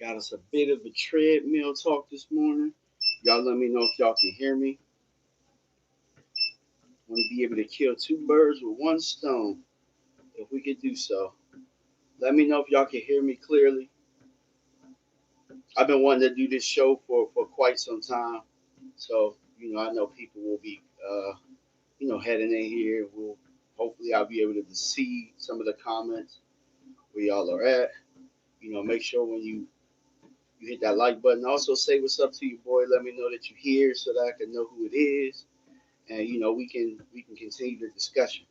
Got us a bit of a treadmill talk this morning. Y'all let me know if y'all can hear me. Want to be able to kill two birds with one stone if we could do so. Let me know if y'all can hear me clearly. I've been wanting to do this show for quite some time. So, I know people will be, heading in here. Hopefully I'll be able to see some of the comments where y'all are at. Make sure when you hit that like button. Also say what's up to you, boy. Let me know that you're here so that I can know who it is. And, we can continue the discussion.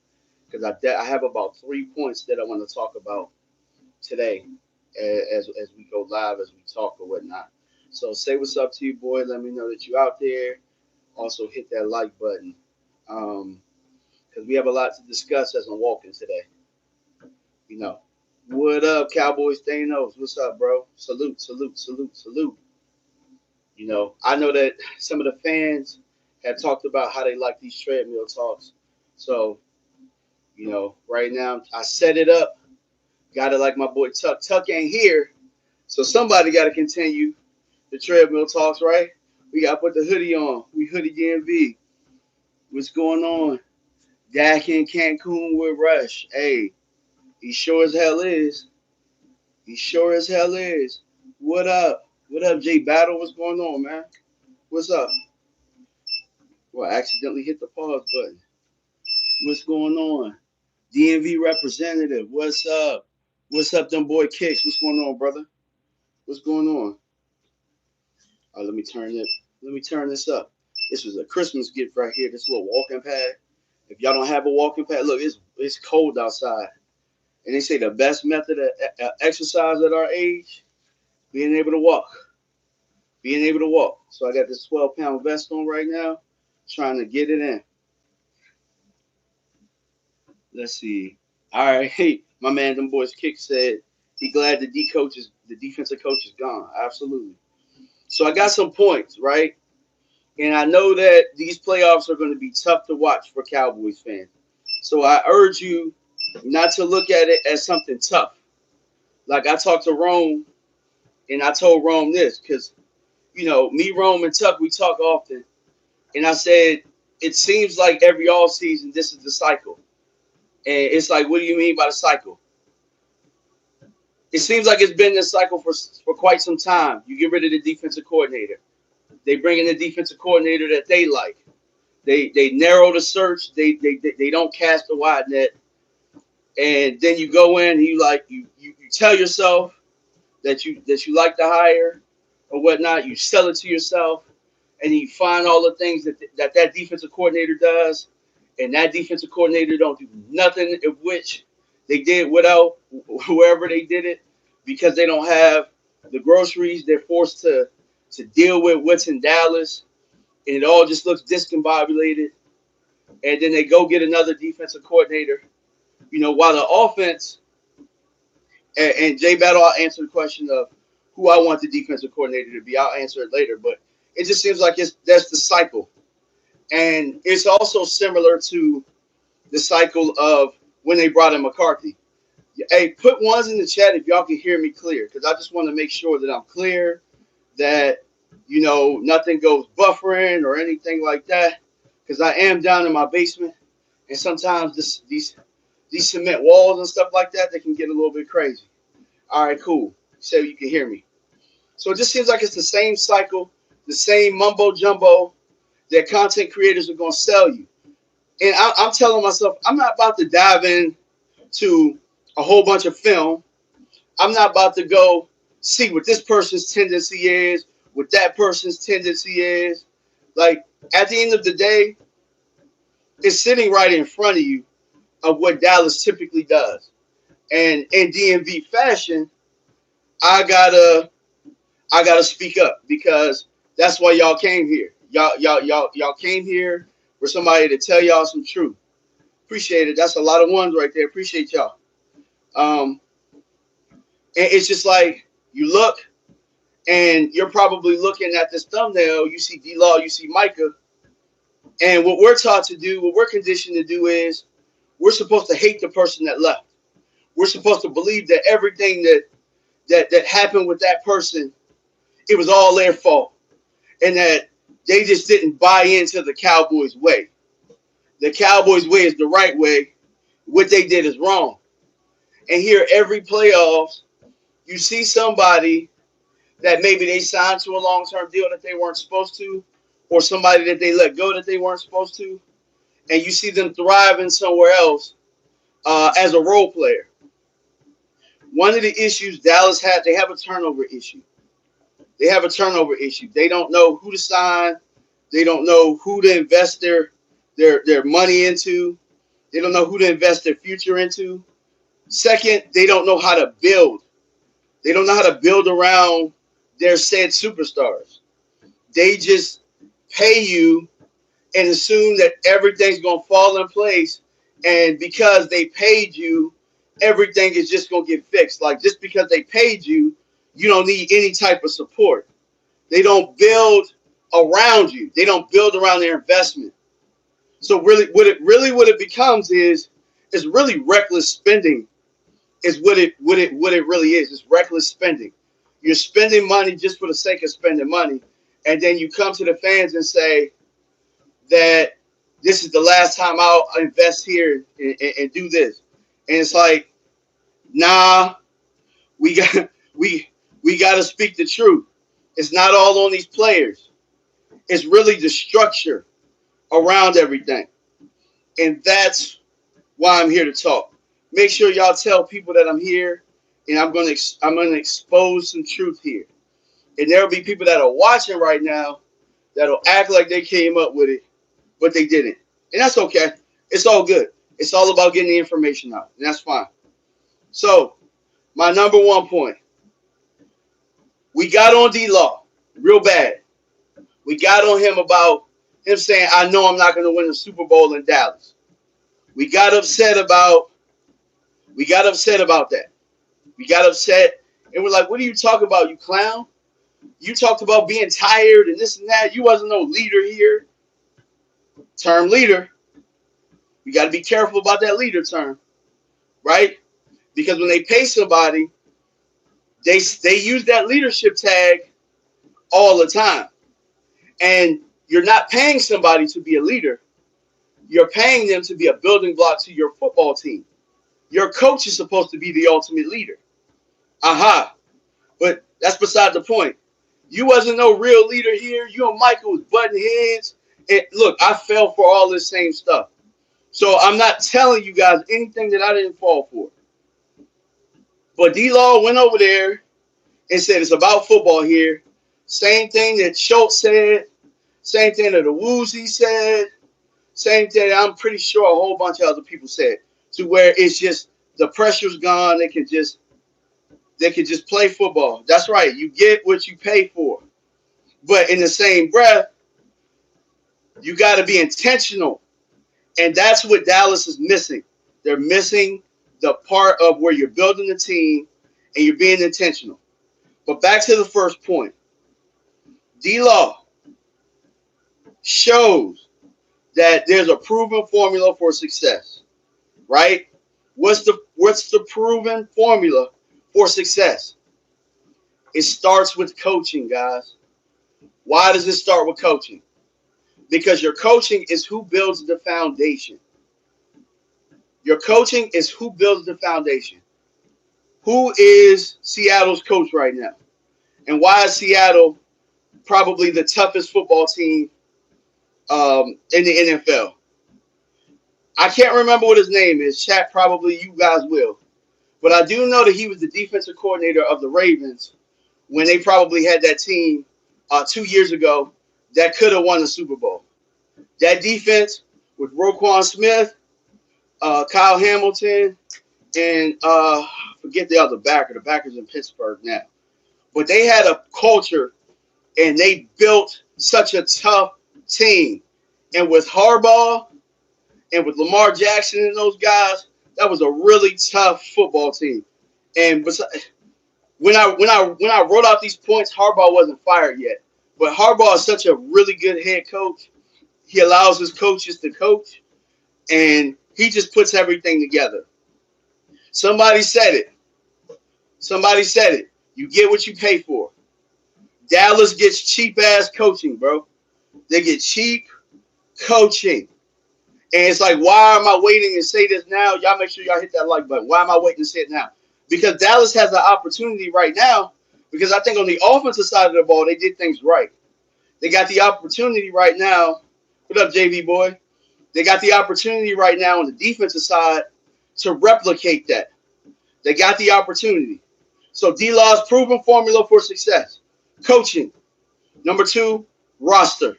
Because I have about 3 points that I want to talk about today as we go live, as we talk or whatnot. So say what's up to you, boy. Let me know that you're out there. Also hit that like button. Because we have a lot to discuss as I'm walking today. What up, Cowboys Thanos? What's up, bro? Salute, salute, salute, salute. I know that some of the fans have talked about how they like these treadmill talks. So, right now I set it up. Got it like my boy Tuck. Tuck ain't here. So somebody got to continue the treadmill talks, right? We got to put the hoodie on. We hoodie DMV. What's going on? Dak in Cancun with Rush. Hey, he sure as hell is. He sure as hell is. What up? What up, J Battle? What's going on, man? What's up? Well, I accidentally hit the pause button. What's going on? DMV representative. What's up? What's up, them boy kicks? What's going on, brother? What's going on? Let me turn it. Let me turn this up. This was a Christmas gift right here. This little walking pad. If y'all don't have a walking pad, look, it's cold outside, and they say the best method of exercise at our age, being able to walk. Being able to walk. So I got this 12-pound vest on right now, trying to get it in. Let's see. All right, hey, my man, them boys kick said he glad the defensive coach is gone. Absolutely. So I got some points, right? And I know that these playoffs are going to be tough to watch for Cowboys fans. So I urge you not to look at it as something tough. Like I talked to Rome, and I told Rome this because, me, Rome, and Tuck, we talk often. And I said, it seems like every off season, this is the cycle. And it's like, what do you mean by the cycle? It seems like it's been this cycle for quite some time. You get rid of the defensive coordinator. They bring in the defensive coordinator that they like. They narrow the search. They don't cast a wide net. And then you go in, you tell yourself that you like the hire or whatnot. You sell it to yourself, and you find all the things that defensive coordinator does, and that defensive coordinator don't do nothing of which they did without whoever they did it because they don't have the groceries. They're forced to deal with what's in Dallas, and it all just looks discombobulated. And then they go get another defensive coordinator. While the offense and Jay Battle, I'll answer the question of who I want the defensive coordinator to be. I'll answer it later, but it just seems like that's the cycle. And it's also similar to the cycle of when they brought in McCarthy. Hey, put ones in the chat if y'all can hear me clear, because I just want to make sure that I'm clear, that, nothing goes buffering or anything like that, because I am down in my basement, and sometimes these cement walls and stuff like that, they can get a little bit crazy. All right, cool. So you can hear me. So it just seems like it's the same cycle, the same mumbo jumbo that content creators are going to sell you. And I'm telling myself, I'm not about to dive in to a whole bunch of film. I'm not about to go see what this person's tendency is, what that person's tendency is. Like, at the end of the day, it's sitting right in front of you of what Dallas typically does. And in DMV fashion, I gotta speak up because that's why y'all came here. Y'all came here for somebody to tell y'all some truth. Appreciate it. That's a lot of ones right there. Appreciate y'all. And it's just like you look, and you're probably looking at this thumbnail. You see D-Law, you see Micah, and what we're taught to do, what we're conditioned to do is we're supposed to hate the person that left. We're supposed to believe that everything that happened with that person, it was all their fault, and that they just didn't buy into the Cowboys way. The Cowboys way is the right way. What they did is wrong. And here, every playoffs, you see somebody that maybe they signed to a long-term deal that they weren't supposed to, or somebody that they let go that they weren't supposed to, and you see them thriving somewhere else as a role player. One of the issues Dallas had, they have a turnover issue. They have a turnover issue. They don't know who to sign. They don't know who to invest their money into. They don't know who to invest their future into. Second, they don't know how to build. They don't know how to build around their said superstars. They just pay you and assume that everything's going to fall in place. And because they paid you, everything is just going to get fixed. Like, just because they paid you, you don't need any type of support. They don't build around you. They don't build around their investment. So really, what it becomes is really reckless spending. Is what it really is. It's reckless spending. You're spending money just for the sake of spending money, and then you come to the fans and say that this is the last time I'll invest here and do this. And it's like, nah, we got to speak the truth. It's not all on these players. It's really the structure around everything, and that's why I'm here to talk. Make sure y'all tell people that I'm here, and I'm gonna expose some truth here. And there'll be people that are watching right now that'll act like they came up with it, but they didn't. And that's okay. It's all good. It's all about getting the information out, and that's fine. So, my number one point. We got on D-Law real bad. We got on him about him saying, I know I'm not going to win the Super Bowl in Dallas. We got upset about that. We got upset, and we're like, what are you talking about, you clown? You talked about being tired and this and that. You wasn't no leader here. Term leader. You got to be careful about that leader term, right? Because when they pay somebody, they use that leadership tag all the time. And you're not paying somebody to be a leader. You're paying them to be a building block to your football team. Your coach is supposed to be the ultimate leader. Aha. But that's beside the point. You wasn't no real leader here. You and Micah was butting heads. And look, I fell for all this same stuff. So I'm not telling you guys anything that I didn't fall for. But D-Law went over there and said it's about football here. Same thing that Schultz said. Same thing that the WOES said. Same thing I'm pretty sure a whole bunch of other people said. To where it's just the pressure's gone. They can just play football. That's right. You get what you pay for. But in the same breath, you got to be intentional. And that's what Dallas is missing. They're missing the part of where you're building the team and you're being intentional. But back to the first point. D-Law shows that there's a proven formula for success, right? What's the proven formula for success? It starts with coaching, guys. Why does it start with coaching? Because your coaching is who builds the foundation. Your coaching is who builds the foundation. Who is Seattle's coach right now? And why is Seattle probably the toughest football team in the NFL? I can't remember what his name is. Chat, probably you guys will. But I do know that he was the defensive coordinator of the Ravens when they probably had that team 2 years ago that could have won the Super Bowl. That defense with Roquan Smith, Kyle Hamilton, and forget the other backer. The backer's in Pittsburgh now. But they had a culture, and they built such a tough team. And with Harbaugh and with Lamar Jackson and those guys, that was a really tough football team. And when I wrote out these points, Harbaugh wasn't fired yet. But Harbaugh is such a really good head coach. He allows his coaches to coach, and he just puts everything together. Somebody said it. You get what you pay for. Dallas gets cheap-ass coaching, bro. They get cheap coaching. And it's like, why am I waiting to say this now? Y'all make sure y'all hit that like button. Why am I waiting to say it now? Because Dallas has the opportunity right now, because I think on the offensive side of the ball, they did things right. They got the opportunity right now. What up, JV boy? They got the opportunity right now on the defensive side to replicate that. They got the opportunity. So D-Law's proven formula for success. Coaching. Number 2, roster.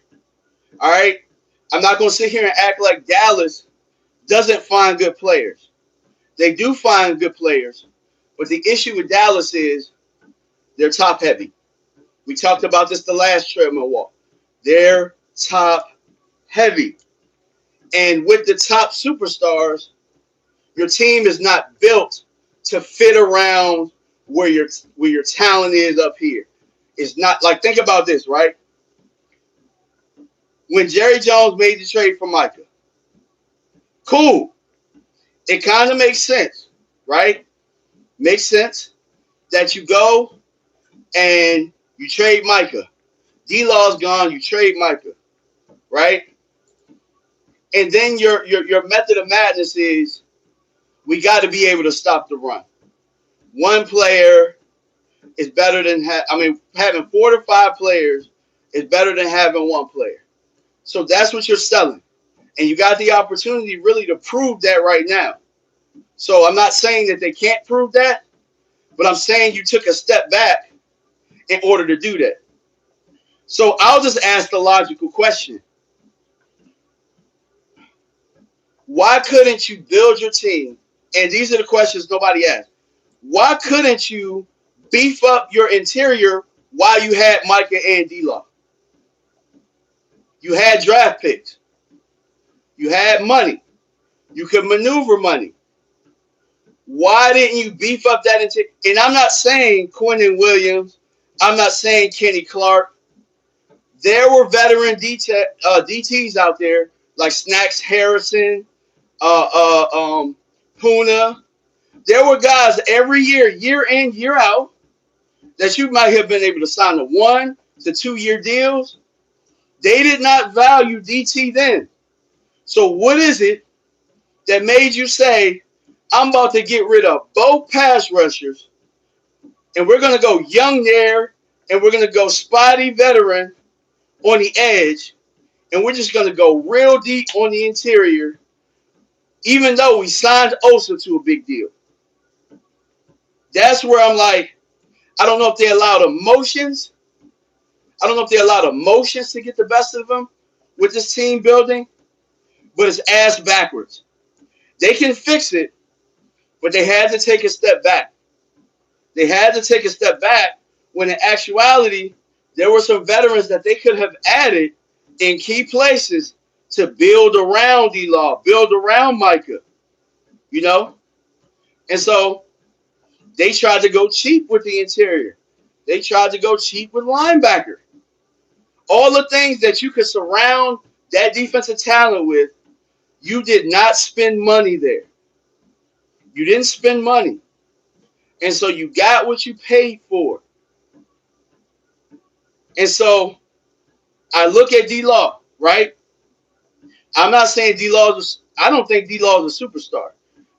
All right? I'm not going to sit here and act like Dallas doesn't find good players. They do find good players. But the issue with Dallas is they're top heavy. We talked about this the last treadmill walk. They're top heavy. And with the top superstars, your team is not built to fit around where your talent is up here. It's not like, think about this, right? When Jerry Jones made the trade for Micah, cool. It kind of makes sense, right? Makes sense that you go and you trade Micah. D-Law's gone, you trade Micah, right? And then your method of madness is we got to be able to stop the run. One player is better than having 4 to 5 players is better than having one player. So that's what you're selling. And you got the opportunity really to prove that right now. So I'm not saying that they can't prove that, but I'm saying you took a step back in order to do that. So I'll just ask the logical question. Why couldn't you build your team? And these are the questions nobody asked. Why couldn't you beef up your interior while you had Micah and D-Law? You had draft picks. You had money. You could maneuver money. Why didn't you beef up that interior? And I'm not saying Quinnen Williams. I'm not saying Kenny Clark. There were veteran DTs out there like Snacks Harrison, Puna. There were guys every year, year in, year out, that you might have been able to sign to 1 to 2 year deals. They did not value DT then. So what is it that made you say, I'm about to get rid of both pass rushers, and we're going to go young there, and we're going to go spotty veteran on the edge, and we're just going to go real deep on the interior, even though we signed Osa to a big deal? That's where I'm like, I don't know if they allowed emotions. I don't know if they allowed emotions to get the best of them with this team building, but it's ass backwards. They can fix it, but they had to take a step back. They had to take a step back when in actuality, there were some veterans that they could have added in key places to build around D-Law, build around Micah, you know? And so they tried to go cheap with the interior. They tried to go cheap with linebacker. All the things that you could surround that defensive talent with, you did not spend money there. You didn't spend money. And so you got what you paid for. And so I look at D-Law, right? I'm not saying I don't think D-Law is a superstar.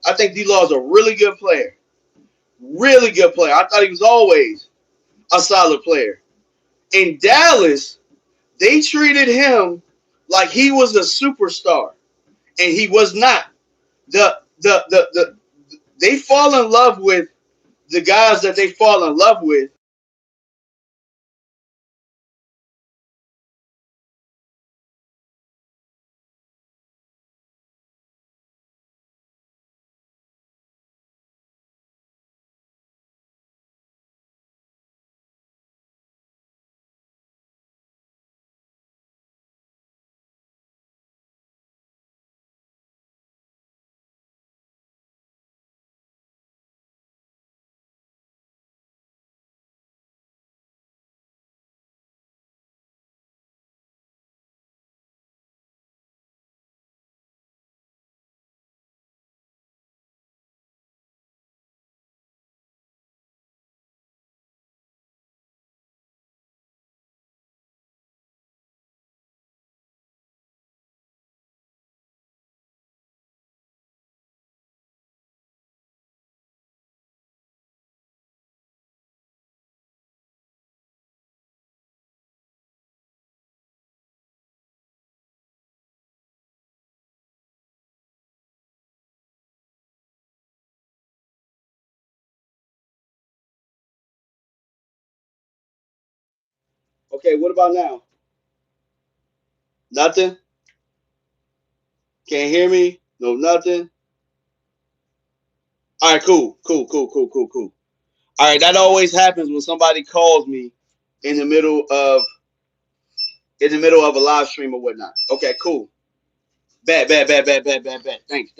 I think D-Law is a really good player. Really good player. I thought he was always a solid player. In Dallas, they treated him like he was a superstar, and he was not. They fall in love with the guys that they fall in love with. Okay, what about now? Nothing? Can't hear me? No, nothing? All right, cool. All right, that always happens when somebody calls me in the middle of a live stream or whatnot. Okay, cool. Bad. Thanks.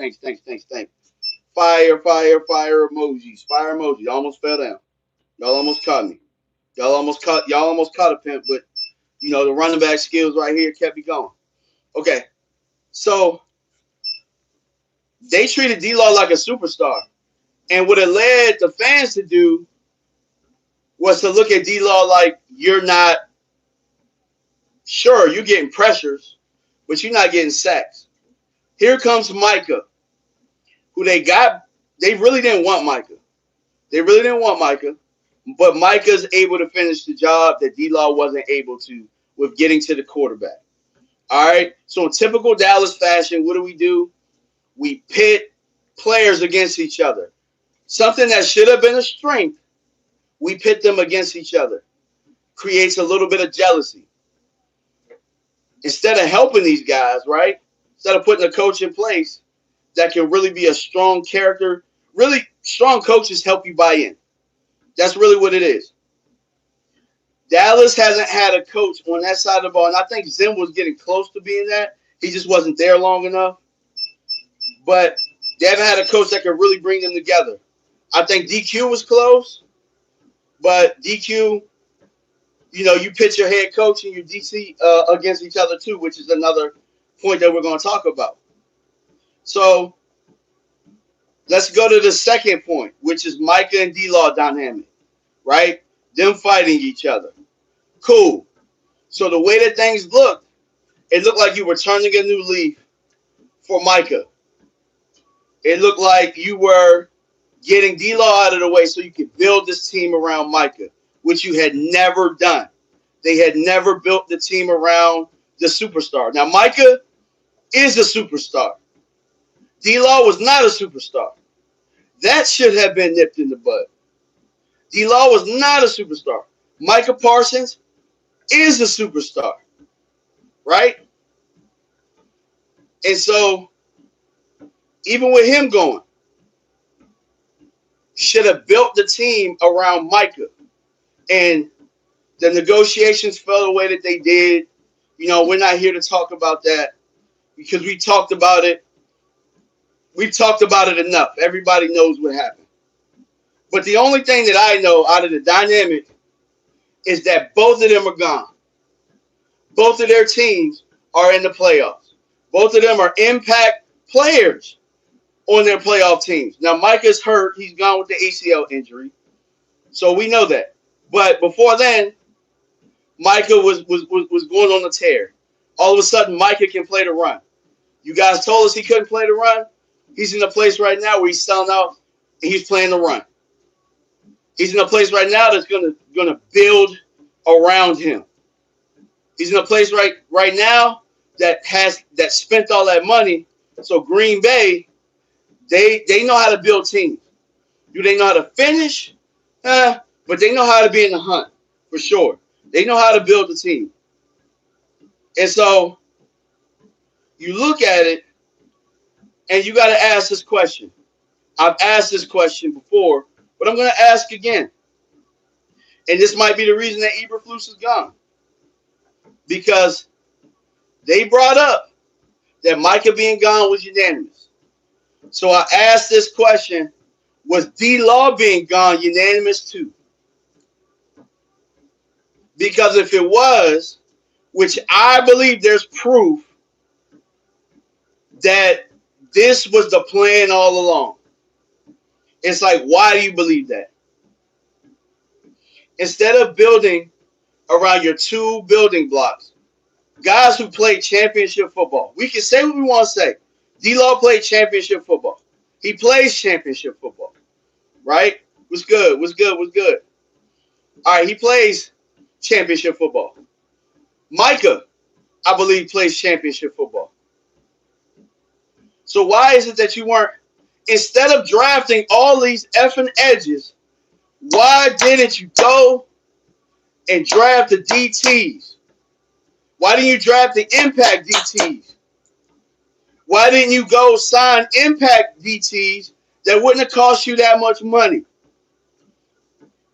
Fire emojis. Fire emojis. Almost fell down. Y'all almost caught me. Y'all almost caught a pimp, but the running back skills right here kept me going. Okay. So they treated D-Law like a superstar. And what it led the fans to do was to look at D-Law like you're not sure, you're getting pressures, but you're not getting sacks. Here comes Micah, who they really didn't want Micah. But Micah's able to finish the job that D-Law wasn't able to with getting to the quarterback. All right. So in typical Dallas fashion, what do? We pit players against each other. Something that should have been a strength, we pit them against each other. Creates a little bit of jealousy. Instead of helping these guys, right? Instead of putting a coach in place that can really be a strong character, really strong coaches help you buy in. That's really what it is. Dallas hasn't had a coach on that side of the ball, and I think Zim was getting close to being that. He just wasn't there long enough. But they haven't had a coach that can really bring them together. I think DQ was close, but DQ, you pitch your head coach and your DC against each other too, which is another point that we're going to talk about. So let's go to the second point, which is Micah and D-Law dynamic, right? Them fighting each other. Cool. So the way that things looked, it looked like you were turning a new leaf for Micah. It looked like you were getting D-Law out of the way so you could build this team around Micah, which you had never done. They had never built the team around the superstar. Now, Micah is a superstar. D-Law was not a superstar. That should have been nipped in the bud. D-Law was not a superstar. Micah Parsons is a superstar, right? And so, even with him going, should have built the team around Micah. And the negotiations fell the way that they did. We're not here to talk about that because we talked about it. We've talked about it enough. Everybody knows what happened. But the only thing that I know out of the dynamic is that both of them are gone. Both of their teams are in the playoffs. Both of them are impact players on their playoff teams. Now, Micah's hurt. He's gone with the ACL injury. So we know that. But before then, Micah was going on a tear. All of a sudden, Micah can play the run. You guys told us he couldn't play the run. He's in a place right now where he's selling out and he's playing the run. He's in a place right now that's gonna build around him. He's in a place right now that spent all that money. So Green Bay, they know how to build teams. Do they know how to finish? But they know how to be in the hunt for sure. They know how to build a team. And so you look at it and you got to ask this question. I've asked this question before, but I'm going to ask again. And this might be the reason that Eberflus is gone. Because they brought up that Micah being gone was unanimous. So I asked this question, was D-Law being gone unanimous too? Because if it was, which I believe there's proof that this was the plan all along. It's like, why do you believe that? Instead of building around your two building blocks, guys who play championship football, we can say what we want to say. D-Law played championship football. He plays championship football, right? What's good? All right, he plays championship football. Micah, I believe, plays championship football. So why is it that you weren't, instead of drafting all these effing edges, why didn't you go and draft the DTs? Why didn't you draft the impact DTs? Why didn't you go sign impact DTs that wouldn't have cost you that much money?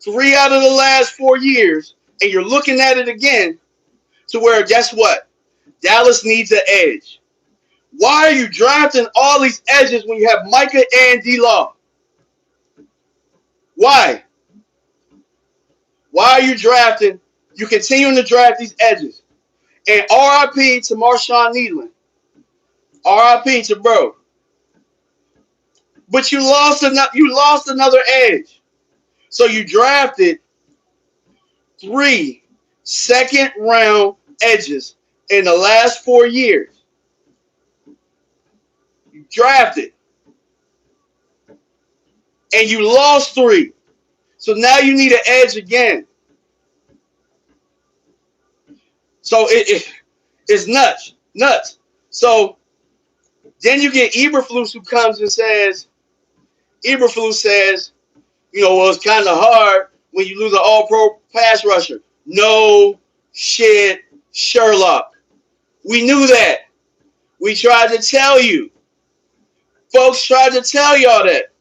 3 out of the last 4 years, and you're looking at it again to where, guess what? Dallas needs an edge. Why are you drafting all these edges when you have Micah and D-Law? Why? Why are you drafting? You continuing to draft these edges. And RIP to Marshawn Needland. RIP to bro. But you lost another edge. So you drafted 3 second-round edges in the last 4 years. You drafted. And you lost 3. So now you need an edge again. So it's nuts. So then you get Eberflus who comes and says, well, it's kind of hard when you lose an all-pro pass rusher. No shit, Sherlock. We knew that. We tried to tell you. Folks tried to tell y'all that.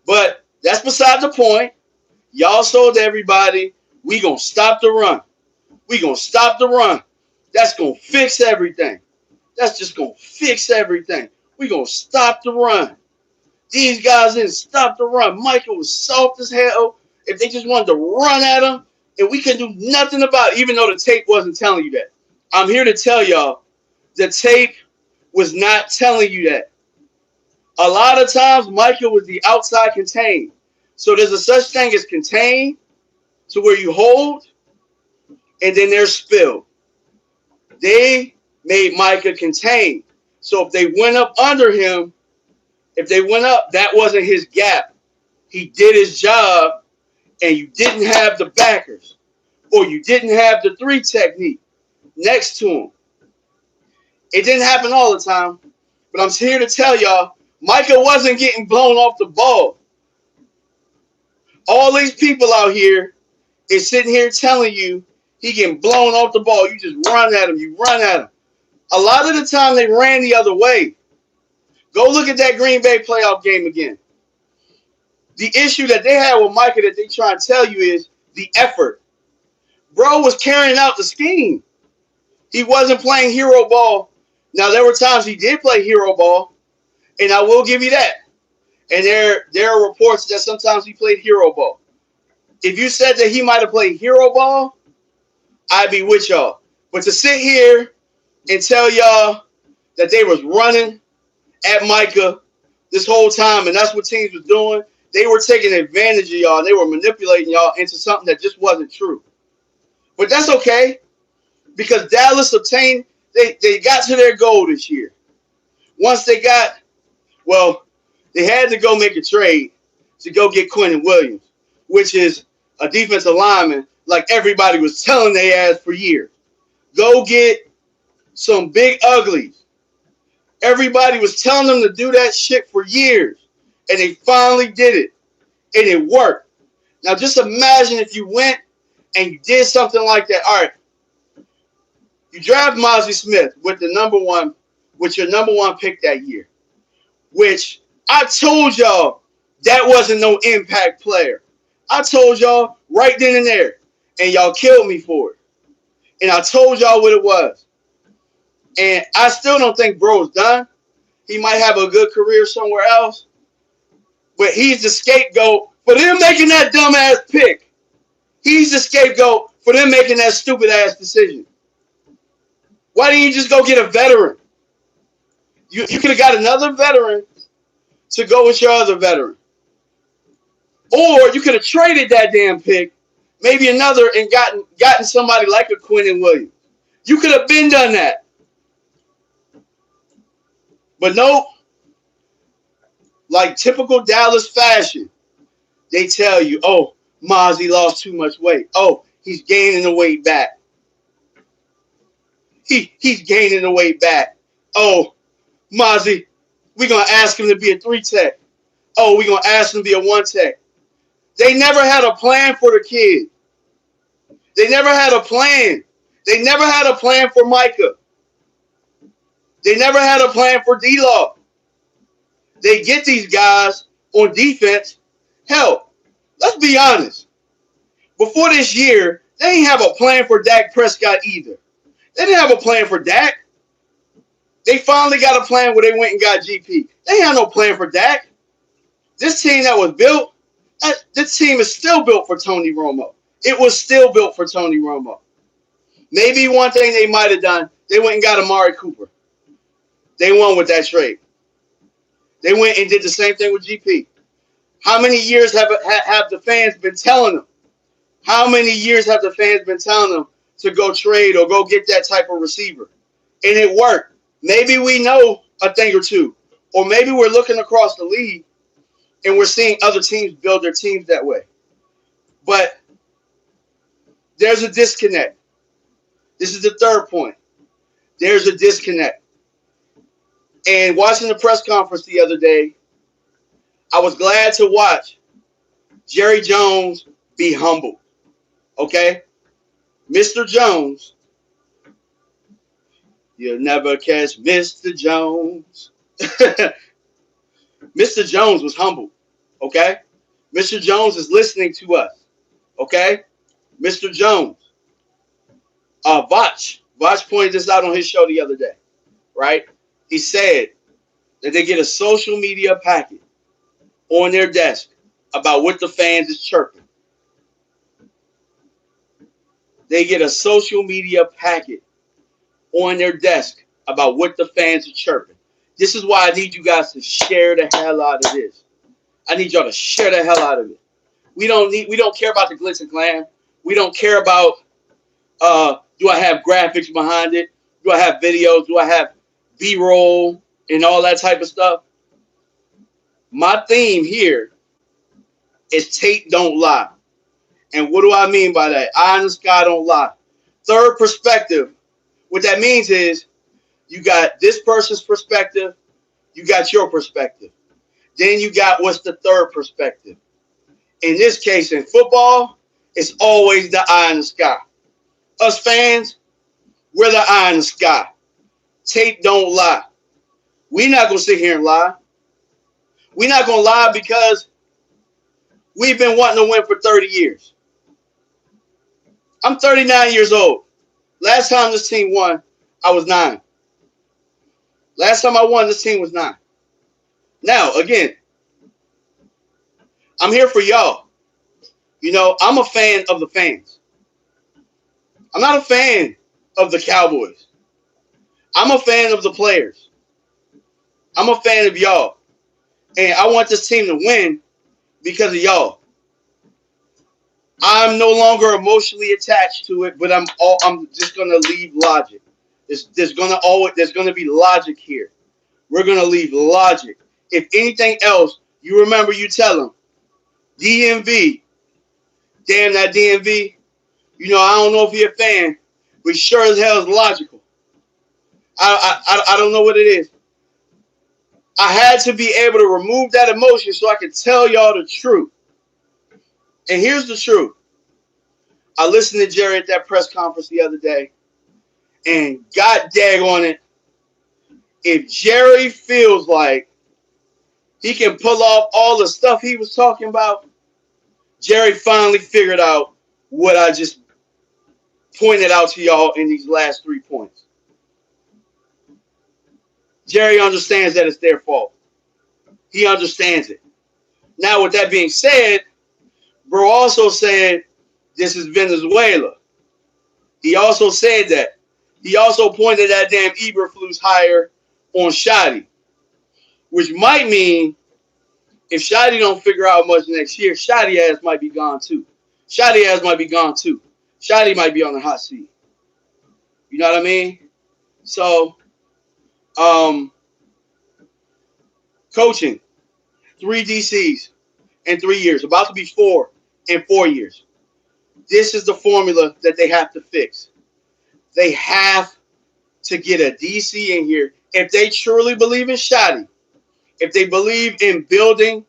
But that's beside the point. Y'all told everybody, we going to stop the run. That's going to fix everything. That's just going to fix everything. We going to stop the run. These guys didn't stop the run. Micah was soft as hell. If they just wanted to run at him, and we couldn't do nothing about it, even though the tape wasn't telling you that. I'm here to tell y'all, the tape was not telling you that. A lot of times, Micah was the outside contained. So there's a such thing as contained, to where you hold, and then there's spill. They made Micah contained. So if they went up under him, that wasn't his gap. He did his job, and you didn't have the backers, or you didn't have the 3 technique next to him. It didn't happen all the time, but I'm here to tell y'all, Micah wasn't getting blown off the ball. All these people out here is sitting here telling you he getting blown off the ball. You just run at him. A lot of the time they ran the other way. Go look at that Green Bay playoff game again. The issue that they had with Micah that they try and tell you is the effort. Bro was carrying out the scheme. He wasn't playing hero ball. Now, there were times he did play hero ball, and I will give you that. And there are reports that sometimes he played hero ball. If you said that he might have played hero ball, I'd be with y'all. But to sit here and tell y'all that they was running at Micah this whole time, and that's what teams was doing, they were taking advantage of y'all. They were manipulating y'all into something that just wasn't true. But that's okay, because Dallas obtained, they got to their goal this year. Once they had to go make a trade to go get Quentin Williams, which is a defensive lineman like everybody was telling they ass for years. Go get some big uglies. Everybody was telling them to do that shit for years, and they finally did it, and it worked. Now just imagine if you went and you did something like that. All right, you draft Mozzie Smith with your number one pick that year, which I told y'all that wasn't no impact player. I told y'all right then and there, and y'all killed me for it. And I told y'all what it was. And I still don't think bro's done. He might have a good career somewhere else, but he's the scapegoat for them making that dumbass pick. He's the scapegoat for them making that stupid-ass decision. Why didn't you just go get a veteran? You could have got another veteran to go with your other veteran. Or you could have traded that damn pick, maybe another, and gotten somebody like a Quentin Williams. You could have been done that. But nope. Like typical Dallas fashion, they tell you, oh, Mozzie lost too much weight. Oh, he's gaining the weight back. He's gaining the weight back. Oh, Mozzie, we're going to ask him to be a 3-tech. Oh, we're going to ask him to be a 1-tech. They never had a plan for the kid. They never had a plan. They never had a plan for Micah. They never had a plan for D-Law. They get these guys on defense. Hell, let's be honest. Before this year, they didn't have a plan for Dak Prescott either. They didn't have a plan for Dak. They finally got a plan where they went and got GP. They had no plan for Dak. This team that was built, this team is still built for Tony Romo. It was still built for Tony Romo. Maybe one thing they might have done, they went and got Amari Cooper. They won with that trade. They went and did the same thing with GP. How many years have the fans been telling them? How many years have the fans been telling them to go trade or go get that type of receiver? And it worked. Maybe we know a thing or two. Or maybe we're looking across the league and we're seeing other teams build their teams that way. But there's a disconnect. This is the third point. There's a disconnect. And watching the press conference the other day, I was glad to watch Jerry Jones be humble. Okay? Mr. Jones, you'll never catch Mr. Jones. Mr. Jones was humble. Okay? Mr. Jones is listening to us. Okay? Mr. Jones. Vach pointed this out on his show the other day. Right? He said that they get a social media packet on their desk about what the fans is chirping. They get a social media packet on their desk about what the fans are chirping. This is why I need you guys to share the hell out of this. I need y'all to share the hell out of it. We don't care about the glitz and glam. We don't care about do I have graphics behind it? Do I have videos? Do I have B-roll and all that type of stuff? My theme here is tape don't lie. And what do I mean by that? Eye in the sky don't lie. Third perspective. What that means is you got this person's perspective. You got your perspective. Then you got what's the third perspective. In this case, in football, it's always the eye in the sky. Us fans, we're the eye in the sky. Tape don't lie. We're not going to sit here and lie. We're not going to lie because we've been wanting to win for 30 years. I'm 39 years old. Last time this team won, I was 9. Last time I won, this team was 9. Now, again, I'm here for y'all. You know, I'm a fan of the fans. I'm not a fan of the Cowboys. I'm a fan of the players. I'm a fan of y'all. And I want this team to win because of y'all. I'm no longer emotionally attached to it, but I'm just gonna leave logic. There's gonna be logic here. We're gonna leave logic. If anything else, you remember you tell them, DMV, damn that DMV. You know, I don't know if you're a fan, but sure as hell is logical. I don't know what it is. I had to be able to remove that emotion so I could tell y'all the truth. And here's the truth. I listened to Jerry at that press conference the other day, and god daggone it, if Jerry feels like he can pull off all the stuff he was talking about, Jerry finally figured out what I just pointed out to y'all in these last 3 points. Jerry understands that it's their fault. He understands it. Now, with that being said, bro also said this is Venezuela. He also said that. He also pointed that damn Eberflus hire on Shotty, which might mean if Shotty don't figure out much next year, Shotty ass might be gone too. Shotty ass might be gone too. Shotty might be on the hot seat. You know what I mean? So, coaching, 3 DCs in 3 years, about to be 4 in 4 years. This is the formula that they have to fix. They have to get a DC in here. If they truly believe in Shotty, if they believe in building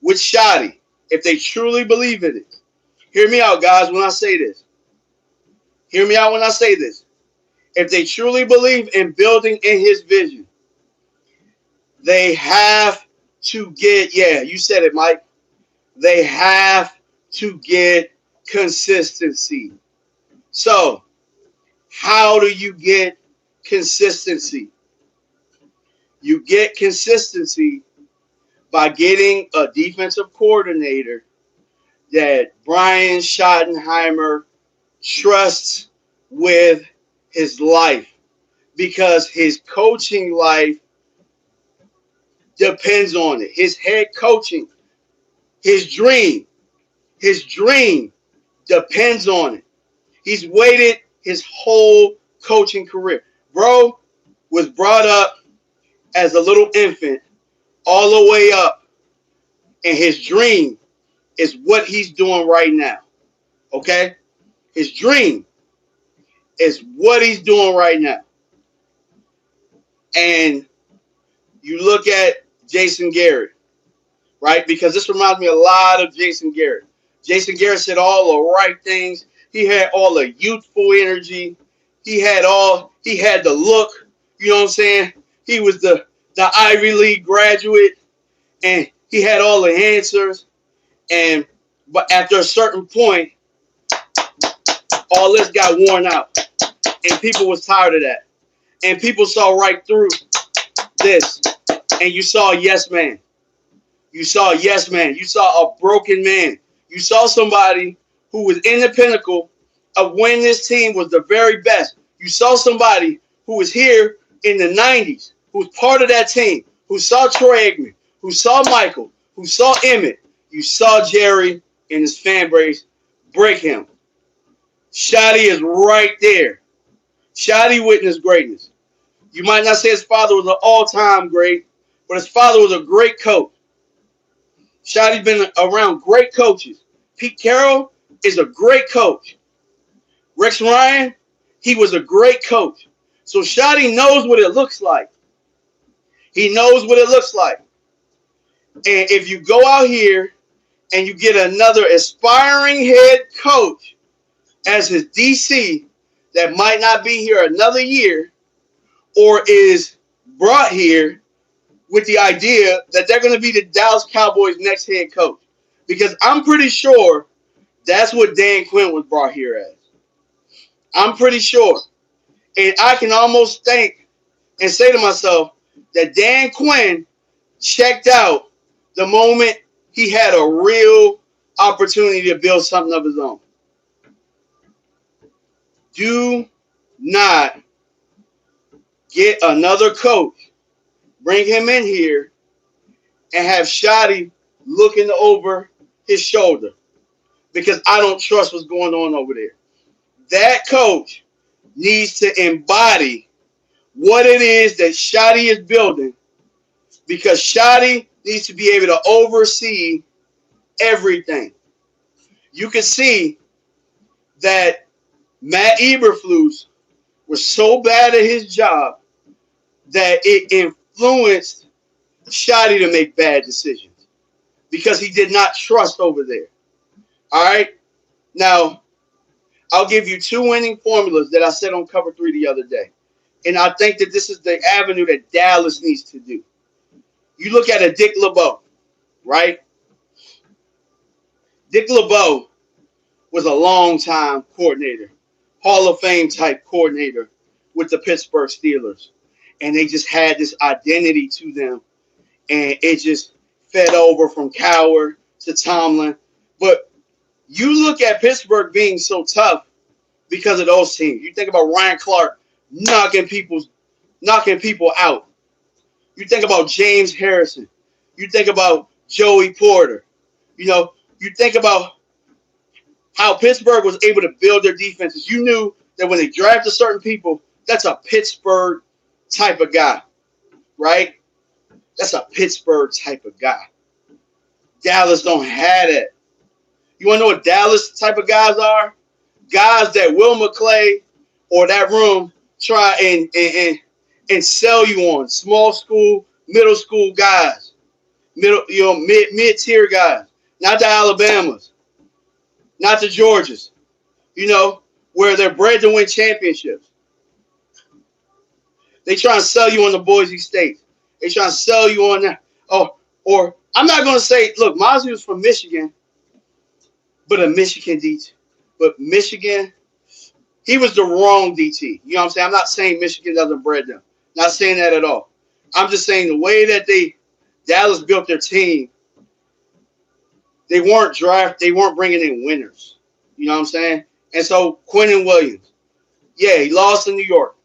with Shotty, if they truly believe in it, hear me out, guys, when I say this. Hear me out when I say this. If they truly believe in building in his vision, they have to get, yeah, you said it, Mike. They have to get consistency. So, how do you get consistency? You get consistency by getting a defensive coordinator that Brian Schottenheimer trusts with his life, because his coaching life depends on it. His head coaching, his dream depends on it. He's waited his whole coaching career. Bro was brought up as a little infant all the way up, and his dream is what he's doing right now. Okay? His dream is what he's doing right now. And you look at Jason Garrett, right? Because this reminds me a lot of Jason Garrett. Jason Garrett said all the right things. He had all the youthful energy. He had the look, you know what I'm saying? He was the Ivy League graduate, and he had all the answers. But after a certain point, all this got worn out, and people was tired of that. And people saw right through this, and you saw a yes man. You saw a yes man. You saw a broken man. You saw somebody who was in the pinnacle of when this team was the very best. You saw somebody who was here in the 90s, who was part of that team, who saw Troy Aikman, who saw Michael, who saw Emmett. You saw Jerry and his fan base break him. Shotty is right there. Shotty witnessed greatness. You might not say his father was an all-time great, but his father was a great coach. Shotty's been around great coaches. Pete Carroll is a great coach. Rex Ryan, he was a great coach. So Shotty knows what it looks like. He knows what it looks like. And if you go out here and you get another aspiring head coach as his DC that might not be here another year, or is brought here with the idea that they're going to be the Dallas Cowboys' next head coach. Because I'm pretty sure that's what Dan Quinn was brought here as. I'm pretty sure. And I can almost think and say to myself that Dan Quinn checked out the moment he had a real opportunity to build something of his own. Do not get another coach, bring him in here, and have Shotty looking over his shoulder, because I don't trust what's going on over there. That coach needs to embody what it is that Shotty is building, because Shotty needs to be able to oversee everything. You can see that Matt Eberflus was so bad at his job that it influenced Shotty to make bad decisions, because he did not trust over there. All right? Now, I'll give you two winning formulas that I said on Cover 3 the other day. And I think that this is the avenue that Dallas needs to do. You look at a Dick LeBeau, right? Dick LeBeau was a long-time coordinator, Hall of Fame type coordinator with the Pittsburgh Steelers. And they just had this identity to them. And it just fed over from Cowher to Tomlin. But you look at Pittsburgh being so tough because of those teams. You think about Ryan Clark knocking people out. You think about James Harrison. You think about Joey Porter. You know, you think about how Pittsburgh was able to build their defenses. You knew that when they drafted certain people, that's a Pittsburgh type of guy, right? That's a Pittsburgh type of guy. Dallas don't have it. You want to know what Dallas type of guys are? Guys that Will McClay or that room try and sell you on. Small school, middle school guys. Mid-tier guys. not the Alabamas, not the Georgias, where they're bred to win championships. They try to sell you on the Boise State. They try to sell you on that. Oh, or I'm not going to say, look, Mozzie was from Michigan, but a Michigan DT. But Michigan, he was the wrong DT. You know what I'm saying? I'm not saying Michigan doesn't bred them. Not saying that at all. I'm just saying the way that Dallas built their team, they weren't bringing in winners. You know what I'm saying? And so Quinnen Williams, yeah, he lost in New York,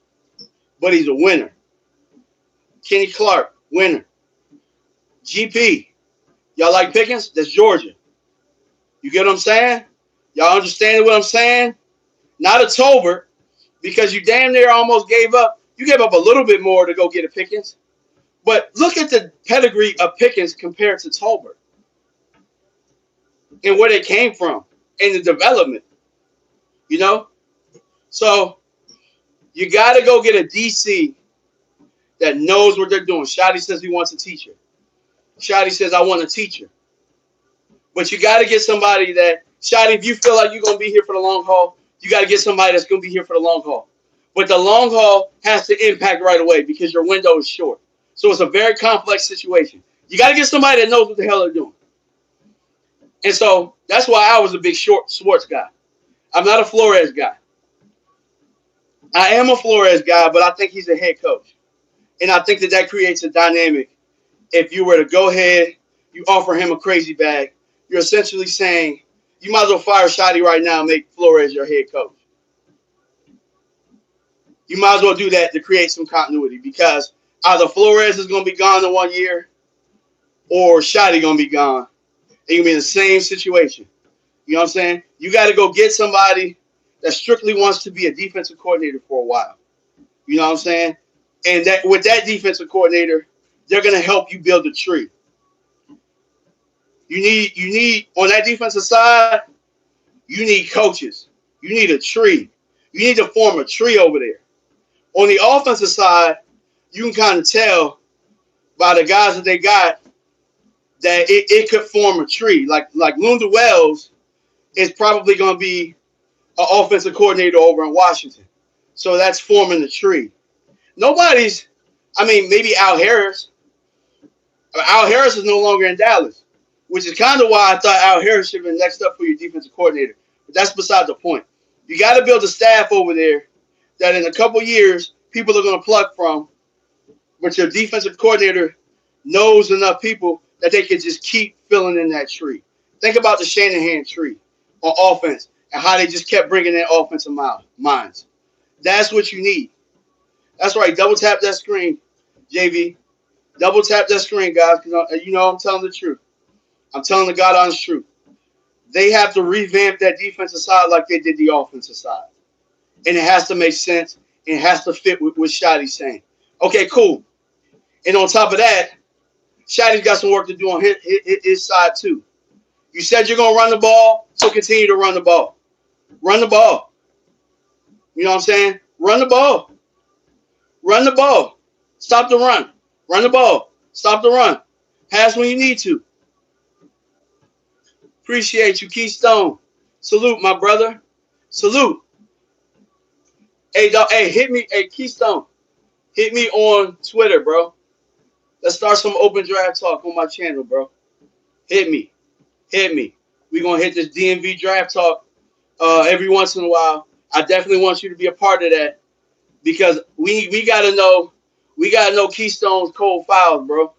but he's a winner. Kenny Clark, winner. GP, y'all like Pickens? That's Georgia. You get what I'm saying? Y'all understand what I'm saying? Not a Tolbert, because you damn near almost gave up. You gave up a little bit more to go get a Pickens. But look at the pedigree of Pickens compared to Tolbert and where they came from and the development, So you got to go get a DC that knows what they're doing. Shotty says he wants a teacher. Shotty says, I want a teacher. But you got to get somebody that, Shotty, if you feel like you're going to be here for the long haul, you got to get somebody that's going to be here for the long haul. But the long haul has to impact right away because your window is short. So it's a very complex situation. You got to get somebody that knows what the hell they're doing. And so that's why I was a big Schwartz guy. I'm not a Flores guy. I am a Flores guy, but I think he's a head coach. And I think that creates a dynamic. If you were to go ahead, you offer him a crazy bag, you're essentially saying, you might as well fire Shotty right now and make Flores your head coach. You might as well do that to create some continuity because either Flores is going to be gone in 1 year or Shotty going to be gone. It can be in the same situation. You know what I'm saying? You got to go get somebody that strictly wants to be a defensive coordinator for a while. You know what I'm saying? And that with that defensive coordinator, they're going to help you build a tree. You need on that defensive side, you need coaches. You need a tree. You need to form a tree over there. On the offensive side, you can kind of tell by the guys that they got that it could form a tree. Like Lunda Wells is probably going to be an offensive coordinator over in Washington. So that's forming the tree. Maybe Al Harris. Al Harris is no longer in Dallas, which is kind of why I thought Al Harris should have been next up for your defensive coordinator. But that's beside the point. You got to build a staff over there that in a couple years people are going to pluck from, but your defensive coordinator knows enough people that they can just keep filling in that tree. Think about the Shanahan tree on offense and how they just kept bringing in offensive minds. That's what you need. That's right. Double tap that screen, JV. Double tap that screen, guys, because I'm telling the truth. I'm telling the God honest truth. They have to revamp that defensive side like they did the offensive side. And it has to make sense. And it has to fit with what Shotty's saying. Okay, cool. And on top of that, Shotty's got some work to do on his side too. You said you're going to run the ball, so continue to run the ball. Run the ball. You know what I'm saying? Run the ball. Run the ball. Stop the run. Run the ball. Stop the run. Pass when you need to. Appreciate you, Keystone. Salute, my brother. Salute. Hey, dog. Hey, hit me. Hey, Keystone. Hit me on Twitter, bro. Let's start some open draft talk on my channel, bro. Hit me. Hit me. We're going to hit this DMV draft talk every once in a while. I definitely want you to be a part of that because we got to know Keystone's cold files, bro.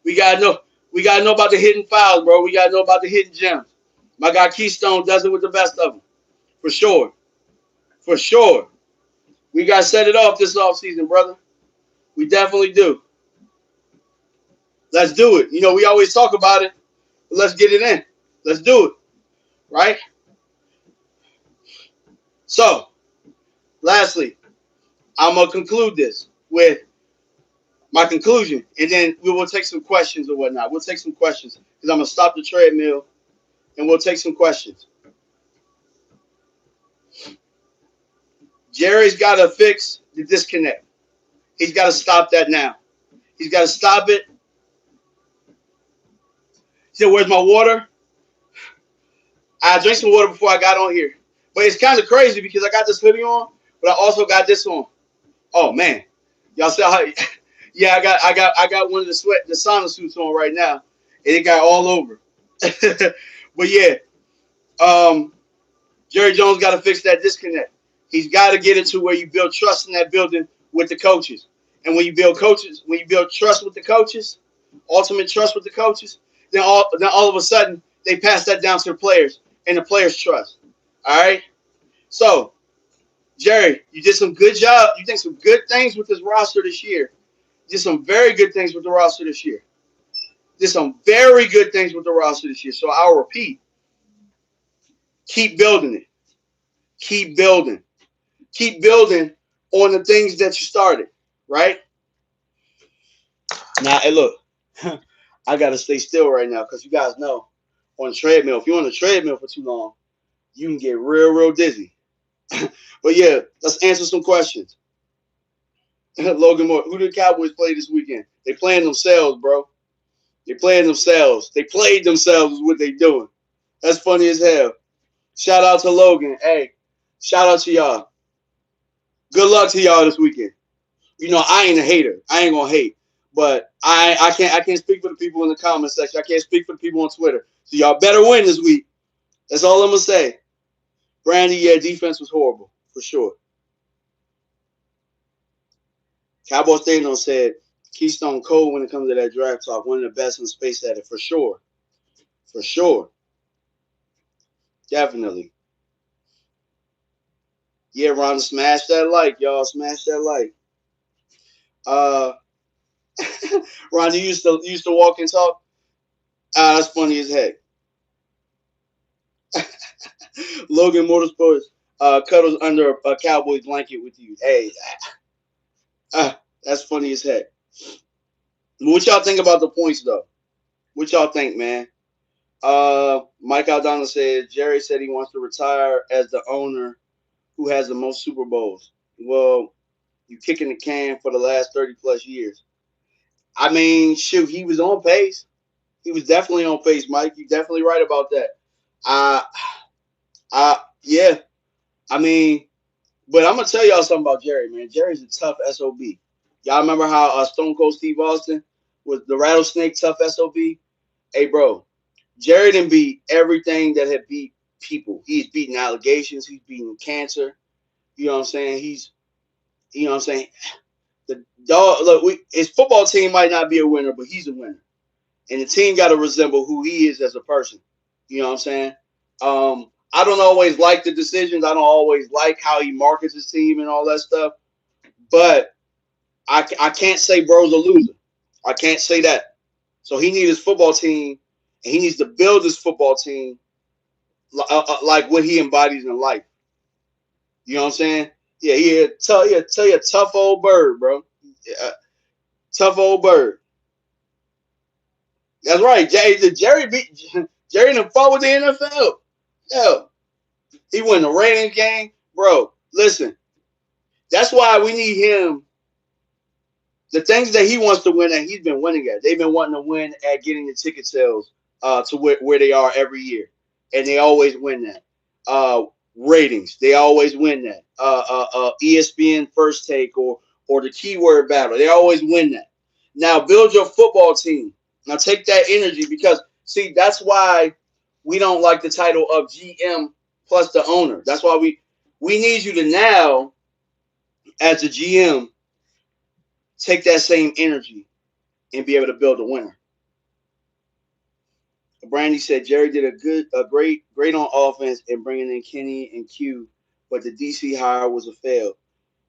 We got to know about the hidden files, bro. We got to know about the hidden gems. My guy Keystone does it with the best of them. For sure. For sure. We got to set it off this offseason, brother. We definitely do. Let's do it. We always talk about it, but let's get it in. Let's do it. Right? So, lastly, I'm going to conclude this with my conclusion, and then we will take some questions or whatnot. We'll take some questions because I'm going to stop the treadmill, and we'll take some questions. Jerry's got to fix the disconnect. He's got to stop that now. He's got to stop it. He said, where's my water? I drank some water before I got on here. But it's kind of crazy because I got this hoodie on, but I also got this on. Oh man, y'all see how? Yeah, I got one of the sauna suits on right now, and it got all over. But yeah, Jerry Jones got to fix that disconnect. He's got to get it to where you build trust in that building with the coaches, and when you build trust with the coaches, ultimate trust with the coaches, then all of a sudden they pass that down to the players, and the players trust. All right, so. Jerry, you did some good job. You did some good things with this roster this year. You did some very good things with the roster this year. Did some very good things with the roster this year. So I'll repeat. Keep building it. Keep building. Keep building on the things that you started, right? Now, hey, look. I got to stay still right now because you guys know on the treadmill, if you're on the treadmill for too long, you can get real, real dizzy. But yeah, let's answer some questions. Logan Moore, who did the Cowboys play this weekend? They playing themselves, bro. They playing themselves. They played themselves is what they doing. That's funny as hell. Shout out to Logan. Hey, shout out to y'all. Good luck to y'all this weekend. You know, I ain't a hater. I ain't gonna hate. But I can't speak for the people in the comment section. I can't speak for the people on Twitter. So y'all better win this week. That's all I'm gonna say. Brandy, yeah, defense was horrible, for sure. Cowboy Stadium said Keystone Cole when it comes to that draft talk, one of the best in space at it, for sure. For sure. Definitely. Yeah, Ron, smash that like, y'all. Smash that like. Ron, you used to walk and talk? That's funny as heck. Logan Motorsports cuddles under a Cowboys blanket with you. Hey, that's funny as heck. What y'all think about the points, though? What y'all think, man? Mike Aldana said, Jerry said he wants to retire as the owner who has the most Super Bowls. Well, you kicking the can for the last 30-plus years. I mean, shoot, he was on pace. He was definitely on pace, Mike. You're definitely right about that. Yeah. I mean, but I'm going to tell y'all something about Jerry, man. Jerry's a tough SOB. Y'all remember how Stone Cold Steve Austin was the rattlesnake tough SOB? Hey, bro, Jerry done beat everything that had beat people. He's beaten allegations. He's beaten cancer. You know what I'm saying? You know what I'm saying? The dog, look, his football team might not be a winner, but he's a winner. And the team got to resemble who he is as a person. You know what I'm saying? I don't always like the decisions. I don't always like how he markets his team and all that stuff. But I can't say bro's a loser. I can't say that. So he needs his football team, and he needs to build his football team like what he embodies in life. You know what I'm saying? Yeah, he tell you a tough old bird, bro. Yeah, tough old bird. That's right. Jerry done fought with the NFL. Yeah. He won the ratings game. Bro, listen. That's why we need him. The things that he wants to win and he's been winning at. They've been wanting to win at getting the ticket sales to where they are every year. And they always win that. Ratings. They always win that. ESPN First Take or the keyword battle. They always win that. Now build your football team. Now take that energy because, see, that's why we don't like the title of GM plus the owner. That's why we need you to now, as a GM, take that same energy and be able to build a winner. Brandy said Jerry did a great on offense and bringing in Kenny and Q, but the DC hire was a fail.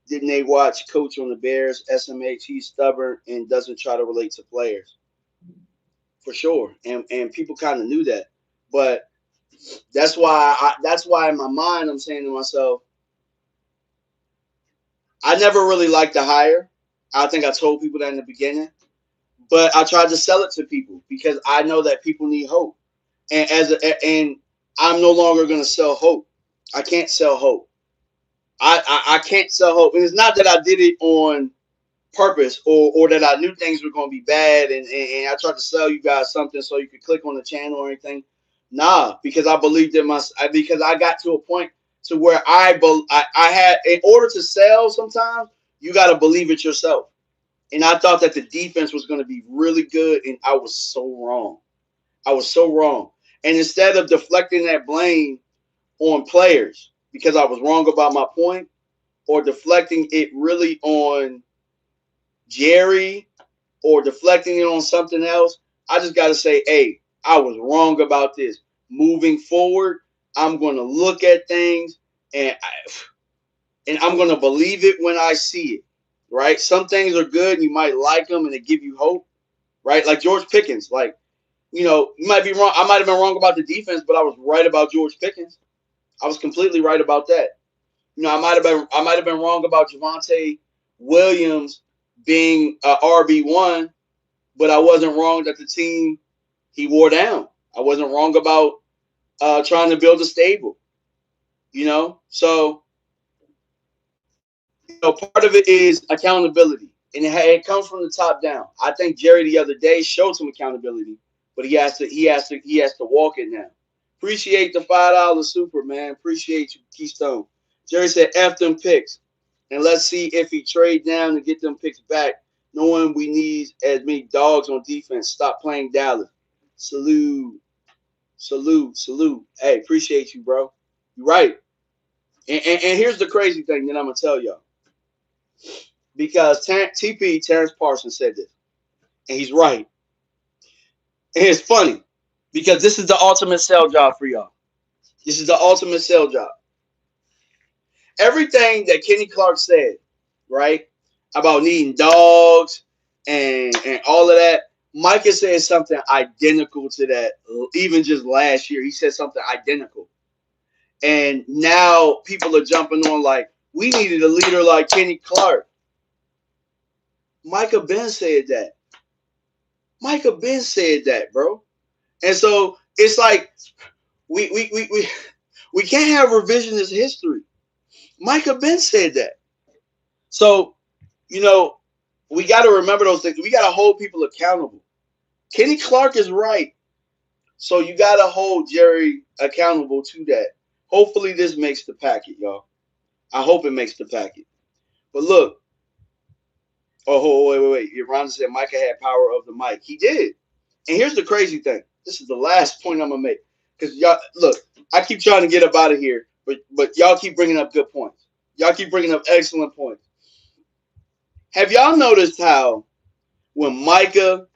Didn't they watch Coach on the Bears? SMH, he's stubborn and doesn't try to relate to players. For sure, and people kind of knew that, but that's why in my mind I'm saying to myself, I never really liked the hire. I think I told people that in the beginning, but I tried to sell it to people because I know that people need hope, and and I'm no longer going to sell hope. I can't sell hope. I can't sell hope, and it's not that I did it on purpose or that I knew things were going to be bad and I tried to sell you guys something so you could click on the channel or anything. Nah, because I believed in because I got to a point to where I had, in order to sell sometimes, you got to believe it yourself. And I thought that the defense was going to be really good, and I was so wrong. I was so wrong. And instead of deflecting that blame on players because I was wrong about my point, or deflecting it really on Jerry, or deflecting it on something else, I just got to say, hey, I was wrong about this. Moving forward, I'm going to look at things and I'm going to believe it when I see it, right? Some things are good and you might like them and they give you hope, right? Like George Pickens. Like, you know, you might be wrong. I might have been wrong about the defense, but I was right about George Pickens. I was completely right about that. You know, I might have been wrong about Javonte Williams being RB1, but I wasn't wrong that the team he wore down. I wasn't wrong about trying to build a stable. You know, so you know, part of it is accountability, and it comes from the top down. I think Jerry the other day showed some accountability, but he has to walk it now. Appreciate the $5 super, man. Appreciate you, Keystone. Jerry said, F them picks. And let's see if he trade down to get them picks back, knowing we need as many dogs on defense. Stop playing Dallas. Salute. Hey, appreciate you, bro. You're right. And here's the crazy thing that I'm going to tell y'all. Because Terrence Parsons said this. And he's right. And it's funny. Because this is the ultimate sell job for y'all. This is the ultimate sell job. Everything that Kenny Clark said, right, about needing dogs and all of that, Micah said something identical to that. Even just last year, he said something identical. And now people are jumping on like, we needed a leader like Kenny Clark. Micah Ben said that. Micah Ben said that, bro. And so it's like we can't have revisionist history. Micah Ben said that. So, you know, we got to remember those things. We got to hold people accountable. Kenny Clark is right. So you got to hold Jerry accountable to that. Hopefully this makes the packet, y'all. I hope it makes the packet. But look. Oh, wait. Ron said Micah had power of the mic. He did. And here's the crazy thing. This is the last point I'm going to make. Because, y'all, look, I keep trying to get up out of here. But y'all keep bringing up good points. Y'all keep bringing up excellent points. Have y'all noticed how when Micah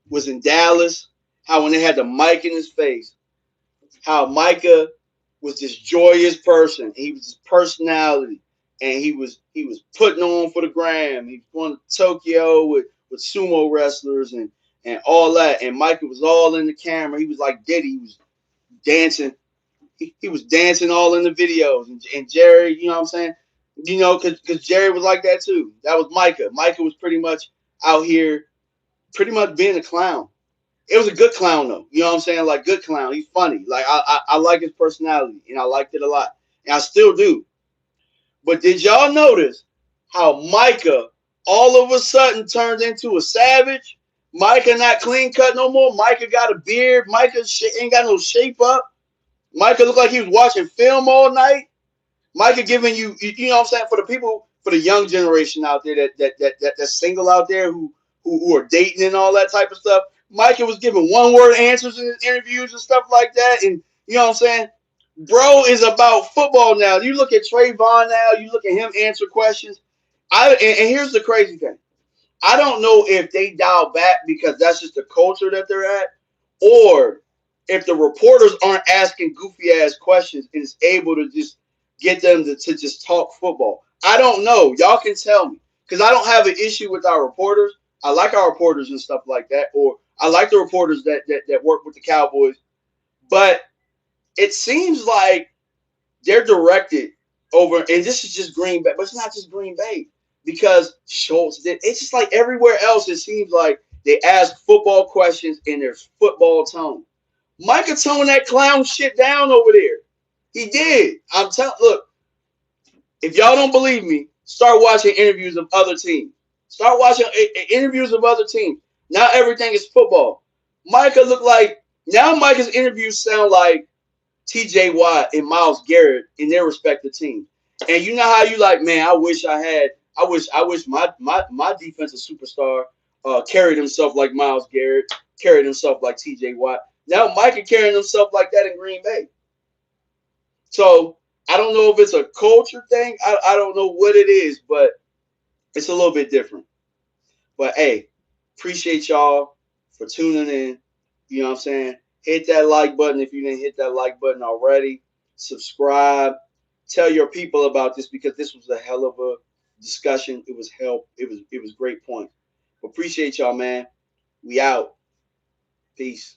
was in Dallas, how when they had the mic in his face, how Micah was this joyous person. He was his personality. And he was putting on for the gram. He was going to Tokyo with sumo wrestlers and all that. And Micah was all in the camera. He was like Diddy. He was dancing. He was dancing all in the videos. And Jerry, you know what I'm saying? You know, because Jerry was like that too. That was Micah. Micah was pretty much out here pretty much being a clown. It was a good clown, though. You know what I'm saying? Like, good clown. He's funny. Like, I like his personality, and I liked it a lot. And I still do. But did y'all notice how Micah all of a sudden turned into a savage? Micah not clean cut no more. Micah got a beard. Micah ain't got no shape up. Micah looked like he was watching film all night. Micah giving you know what I'm saying, for the people, for the young generation out there that's single out there who are dating and all that type of stuff. Micah was giving one-word answers in his interviews and stuff like that. And you know what I'm saying? Bro is about football now. You look at Trayvon now. You look at him answer questions. And here's the crazy thing. I don't know if they dial back because that's just the culture that they're at, or if the reporters aren't asking goofy-ass questions and is able to just get them to just talk football. I don't know. Y'all can tell me. Because I don't have an issue with our reporters. I like our reporters and stuff like that. Or I like the reporters that work with the Cowboys. But it seems like they're directed over, and this is just Green Bay, but it's not just Green Bay, because Schultz did. It's just like everywhere else, it seems like they ask football questions in their football tone. Micah toned that clown shit down over there. He did. I'm telling. Look, if y'all don't believe me, start watching interviews of other teams. Start watching interviews of other teams. Now everything is football. Micah looked like Now Micah's interviews sound like TJ Watt and Myles Garrett in their respective teams. And you know how you like, man, I wish my defensive superstar carried himself like Myles Garrett, carried himself like TJ Watt. Now Micah carrying himself like that in Green Bay. So I don't know if it's a culture thing. I don't know what it is, but it's a little bit different. But hey, appreciate y'all for tuning in. You know what I'm saying? Hit that like button if you didn't hit that like button already. Subscribe. Tell your people about this because this was a hell of a discussion. It was help. It was great point. Appreciate y'all, man. We out. Peace.